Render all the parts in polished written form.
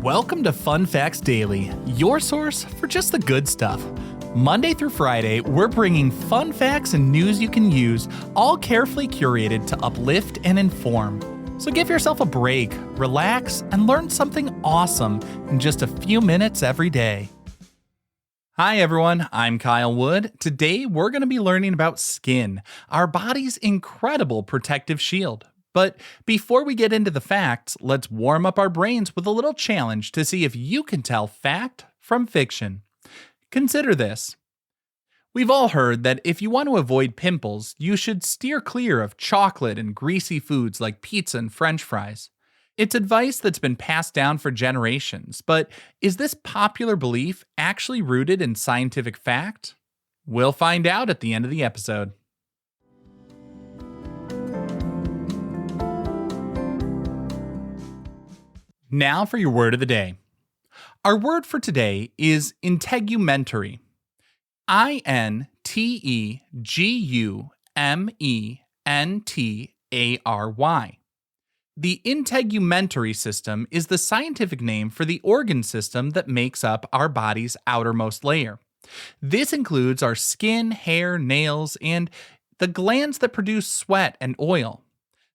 Welcome to Fun Facts Daily, your source for just the good stuff. Monday through Friday, we're bringing fun facts and news you can use, all carefully curated to uplift and inform. So give yourself a break, relax, and learn something awesome in just a few minutes every day. Hi everyone, I'm Kyle Wood. Today we're going to be learning about skin, our body's incredible protective shield. But before we get into the facts, let's warm up our brains with a little challenge to see if you can tell fact from fiction. Consider this. We've all heard that if you want to avoid pimples, you should steer clear of chocolate and greasy foods like pizza and French fries. It's advice that's been passed down for generations, but is this popular belief actually rooted in scientific fact? We'll find out at the end of the episode. Now for your word of the day. Our word for today is integumentary. integumentary. The integumentary system is the scientific name for the organ system that makes up our body's outermost layer. This includes our skin, hair, nails, and the glands that produce sweat and oil.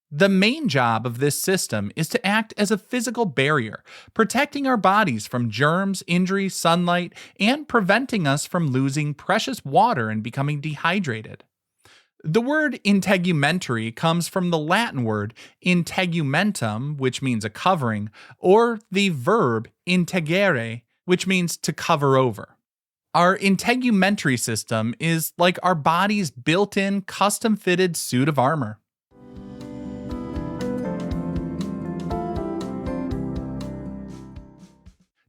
The main job of this system is to act as a physical barrier, protecting our bodies from germs, injury, sunlight, and preventing us from losing precious water and becoming dehydrated. The word integumentary comes from the Latin word integumentum, which means a covering, or the verb integere, which means to cover over. Our integumentary system is like our body's built-in, custom-fitted suit of armor.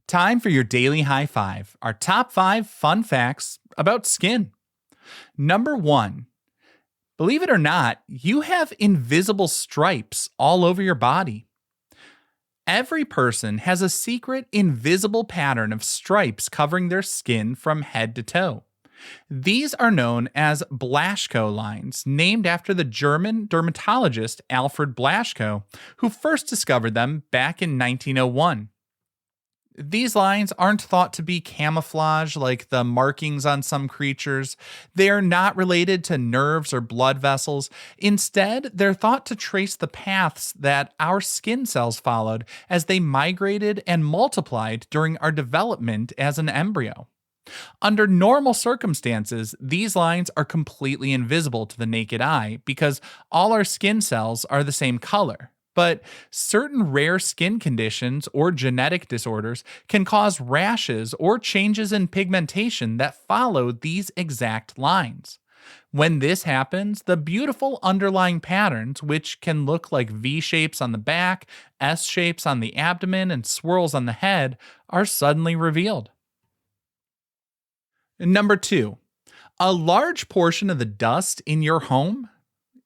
Time for your daily high five, our top 5 fun facts about skin. Number 1. Believe it or not, you have invisible stripes all over your body. Every person has a secret invisible pattern of stripes covering their skin from head to toe. These are known as Blaschko lines, named after the German dermatologist Alfred Blaschko, who first discovered them back in 1901. These lines aren't thought to be camouflage like the markings on some creatures. They are not related to nerves or blood vessels. Instead, they're thought to trace the paths that our skin cells followed as they migrated and multiplied during our development as an embryo. Under normal circumstances, these lines are completely invisible to the naked eye because all our skin cells are the same color. But certain rare skin conditions or genetic disorders can cause rashes or changes in pigmentation that follow these exact lines. When this happens, the beautiful underlying patterns, which can look like V shapes on the back, S shapes on the abdomen, and swirls on the head, are suddenly revealed. Number 2, a large portion of the dust in your home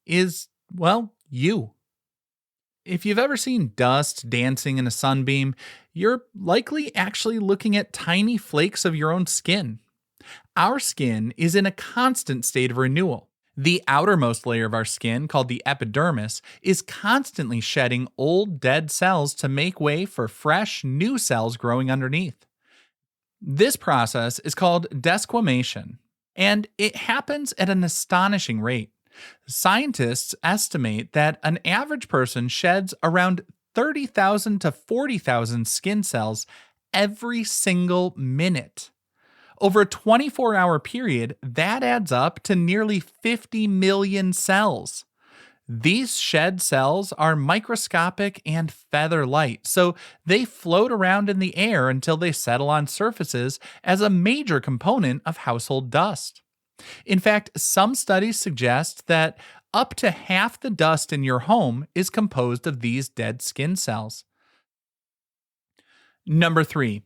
is, you. If you've ever seen dust dancing in a sunbeam, you're likely actually looking at tiny flakes of your own skin. Our skin is in a constant state of renewal. The outermost layer of our skin, called the epidermis, is constantly shedding old dead cells to make way for fresh, new cells growing underneath. This process is called desquamation, and it happens at an astonishing rate. Scientists estimate that an average person sheds around 30,000 to 40,000 skin cells every single minute. Over a 24-hour period, that adds up to nearly 50 million cells. These shed cells are microscopic and feather-light, so they float around in the air until they settle on surfaces as a major component of household dust. In fact, some studies suggest that up to half the dust in your home is composed of these dead skin cells. Number 3,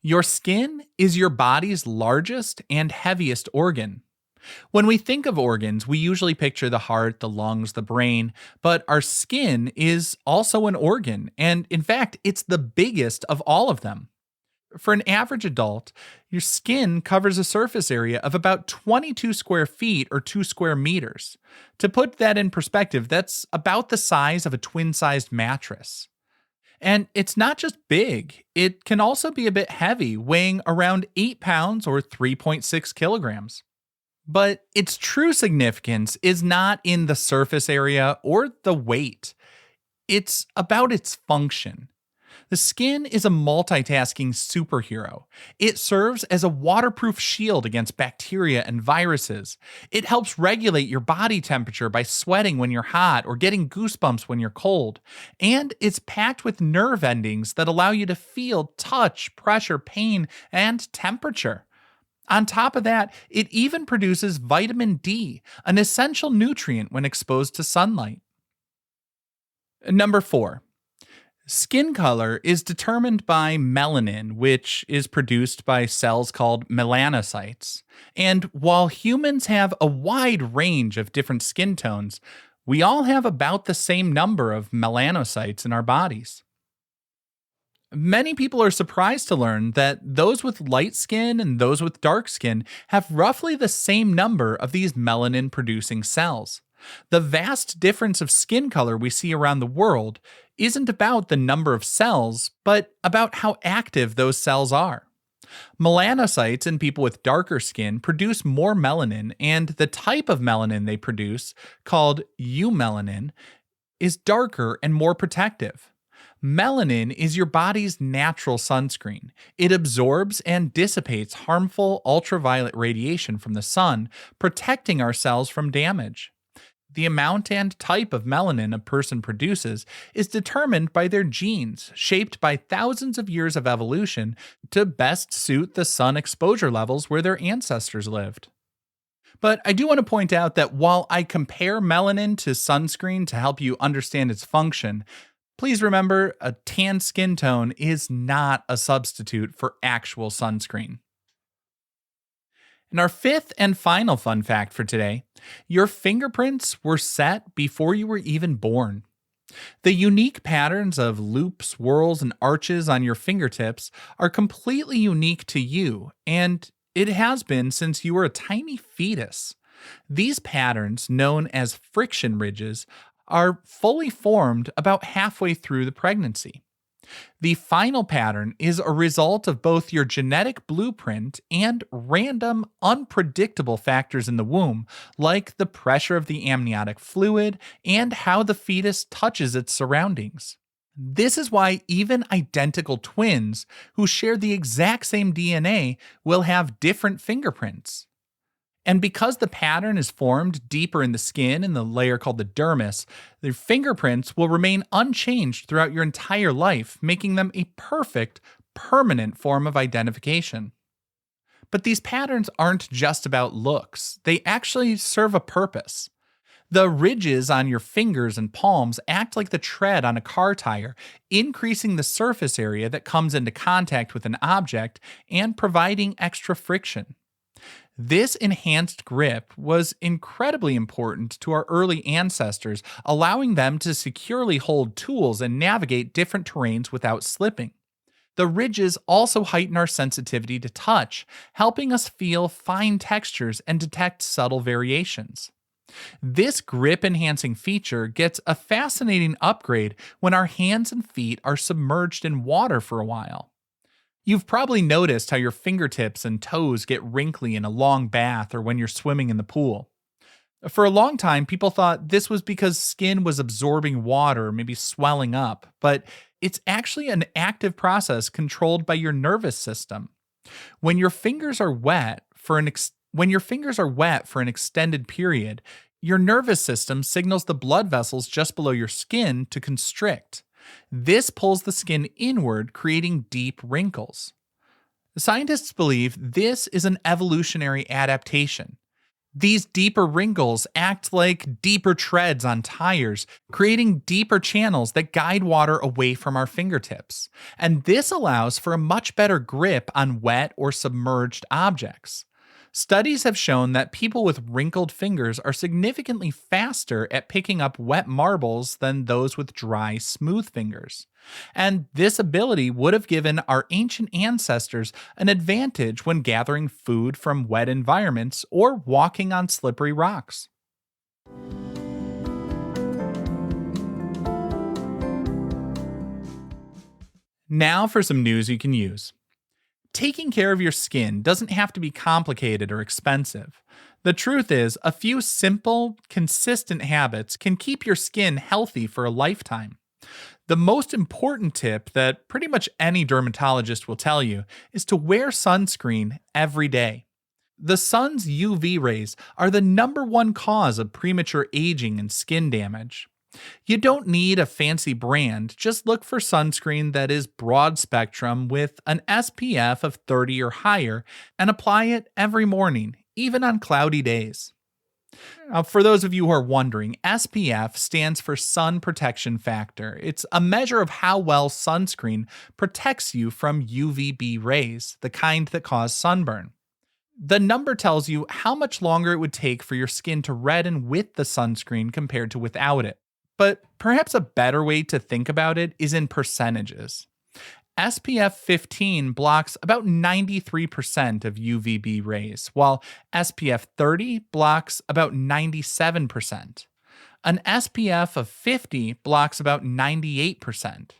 your skin is your body's largest and heaviest organ. When we think of organs, we usually picture the heart, the lungs, the brain, but our skin is also an organ, and in fact, it's the biggest of all of them. For an average adult, your skin covers a surface area of about 22 square feet or 2 square meters. To put that in perspective, that's about the size of a twin-sized mattress. And it's not just big, it can also be a bit heavy, weighing around 8 pounds or 3.6 kilograms. But its true significance is not in the surface area or the weight, it's about its function. The skin is a multitasking superhero. It serves as a waterproof shield against bacteria and viruses. It helps regulate your body temperature by sweating when you're hot or getting goosebumps when you're cold. And it's packed with nerve endings that allow you to feel touch, pressure, pain, and temperature. On top of that, it even produces vitamin D, an essential nutrient when exposed to sunlight. Number 4. Skin color is determined by melanin, which is produced by cells called melanocytes. And while humans have a wide range of different skin tones, we all have about the same number of melanocytes in our bodies. Many people are surprised to learn that those with light skin and those with dark skin have roughly the same number of these melanin producing cells. The vast difference of skin color we see around the world isn't about the number of cells, but about how active those cells are. Melanocytes in people with darker skin produce more melanin, and the type of melanin they produce, called eumelanin, is darker and more protective. Melanin is your body's natural sunscreen. It absorbs and dissipates harmful ultraviolet radiation from the sun, protecting our cells from damage. The amount and type of melanin a person produces is determined by their genes, shaped by thousands of years of evolution to best suit the sun exposure levels where their ancestors lived. But I do want to point out that while I compare melanin to sunscreen to help you understand its function, please remember a tan skin tone is not a substitute for actual sunscreen. And our fifth and final fun fact for today, your fingerprints were set before you were even born. The unique patterns of loops, whorls, and arches on your fingertips are completely unique to you, and it has been since you were a tiny fetus. These patterns, known as friction ridges, are fully formed about halfway through the pregnancy. The final pattern is a result of both your genetic blueprint and random, unpredictable factors in the womb, like the pressure of the amniotic fluid and how the fetus touches its surroundings. This is why even identical twins who share the exact same DNA will have different fingerprints. And because the pattern is formed deeper in the skin in the layer called the dermis, the fingerprints will remain unchanged throughout your entire life, making them a perfect, permanent form of identification. But these patterns aren't just about looks, they actually serve a purpose. The ridges on your fingers and palms act like the tread on a car tire, increasing the surface area that comes into contact with an object and providing extra friction. This enhanced grip was incredibly important to our early ancestors, allowing them to securely hold tools and navigate different terrains without slipping. The ridges also heighten our sensitivity to touch, helping us feel fine textures and detect subtle variations. This grip enhancing feature gets a fascinating upgrade when our hands and feet are submerged in water for a while. You've probably noticed how your fingertips and toes get wrinkly in a long bath or when you're swimming in the pool. For a long time, people thought this was because skin was absorbing water, maybe swelling up, but it's actually an active process controlled by your nervous system. When your fingers are wet for an extended period, your nervous system signals the blood vessels just below your skin to constrict. This pulls the skin inward, creating deep wrinkles. Scientists believe this is an evolutionary adaptation. These deeper wrinkles act like deeper treads on tires, creating deeper channels that guide water away from our fingertips. And this allows for a much better grip on wet or submerged objects. Studies have shown that people with wrinkled fingers are significantly faster at picking up wet marbles than those with dry, smooth fingers. And this ability would have given our ancient ancestors an advantage when gathering food from wet environments or walking on slippery rocks. Now for some news you can use. Taking care of your skin doesn't have to be complicated or expensive. The truth is, a few simple, consistent habits can keep your skin healthy for a lifetime. The most important tip that pretty much any dermatologist will tell you is to wear sunscreen every day. The sun's UV rays are the number one cause of premature aging and skin damage. You don't need a fancy brand, just look for sunscreen that is broad spectrum with an SPF of 30 or higher and apply it every morning, even on cloudy days. Now, for those of you who are wondering, SPF stands for Sun Protection Factor. It's a measure of how well sunscreen protects you from UVB rays, the kind that cause sunburn. The number tells you how much longer it would take for your skin to redden with the sunscreen compared to without it. But perhaps a better way to think about it is in percentages. SPF 15 blocks about 93% of UVB rays, while SPF 30 blocks about 97%. An SPF of 50 blocks about 98%.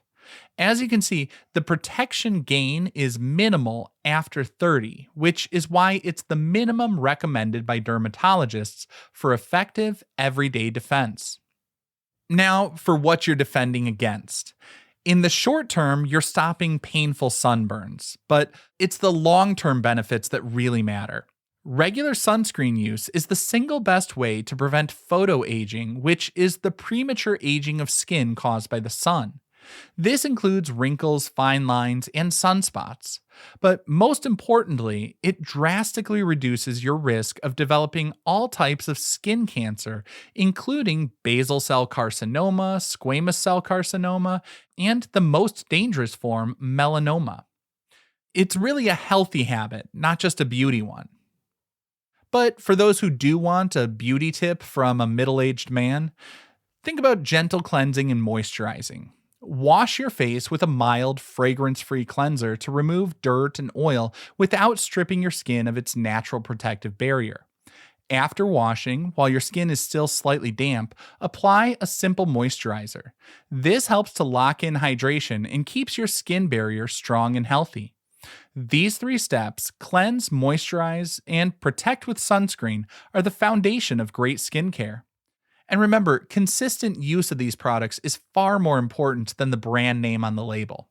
As you can see, the protection gain is minimal after 30, which is why it's the minimum recommended by dermatologists for effective everyday defense. Now, for what you're defending against. In the short term, you're stopping painful sunburns, but it's the long-term benefits that really matter. Regular sunscreen use is the single best way to prevent photoaging, which is the premature aging of skin caused by the sun. This includes wrinkles, fine lines, and sunspots. But most importantly, it drastically reduces your risk of developing all types of skin cancer, including basal cell carcinoma, squamous cell carcinoma, and the most dangerous form, melanoma. It's really a healthy habit, not just a beauty one. But for those who do want a beauty tip from a middle-aged man, think about gentle cleansing and moisturizing. Wash your face with a mild, fragrance-free cleanser to remove dirt and oil without stripping your skin of its natural protective barrier. After washing, while your skin is still slightly damp, apply a simple moisturizer. This helps to lock in hydration and keeps your skin barrier strong and healthy. These 3 steps, cleanse, moisturize, and protect with sunscreen, are the foundation of great skincare. And remember, consistent use of these products is far more important than the brand name on the label.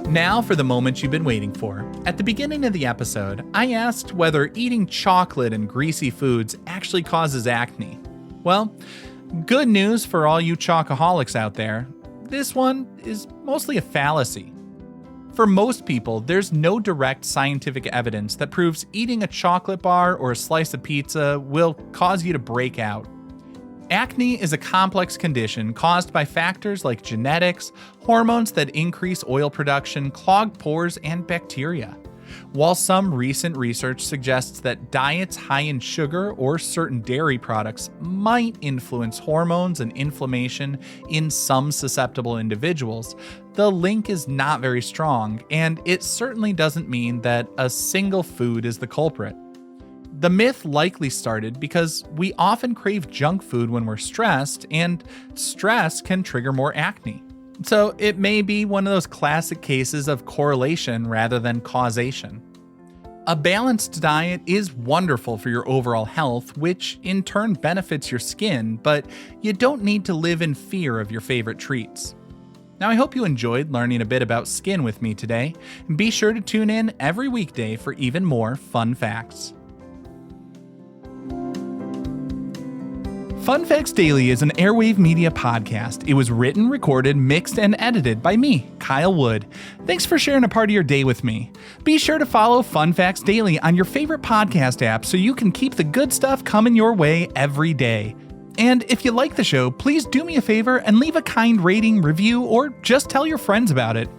Now for the moment you've been waiting for. At the beginning of the episode, I asked whether eating chocolate and greasy foods actually causes acne. Well, good news for all you chocoholics out there. This one is mostly a fallacy. For most people, there's no direct scientific evidence that proves eating a chocolate bar or a slice of pizza will cause you to break out. Acne is a complex condition caused by factors like genetics, hormones that increase oil production, clogged pores, and bacteria. While some recent research suggests that diets high in sugar or certain dairy products might influence hormones and inflammation in some susceptible individuals, the link is not very strong, and it certainly doesn't mean that a single food is the culprit. The myth likely started because we often crave junk food when we're stressed, and stress can trigger more acne. So it may be one of those classic cases of correlation rather than causation. A balanced diet is wonderful for your overall health, which in turn benefits your skin, but you don't need to live in fear of your favorite treats. Now, I hope you enjoyed learning a bit about skin with me today. Be sure to tune in every weekday for even more fun facts. Fun Facts Daily is an Airwave Media podcast. It was written, recorded, mixed, and edited by me, Kyle Wood. Thanks for sharing a part of your day with me. Be sure to follow Fun Facts Daily on your favorite podcast app so you can keep the good stuff coming your way every day. And if you like the show, please do me a favor and leave a kind rating, review, or just tell your friends about it.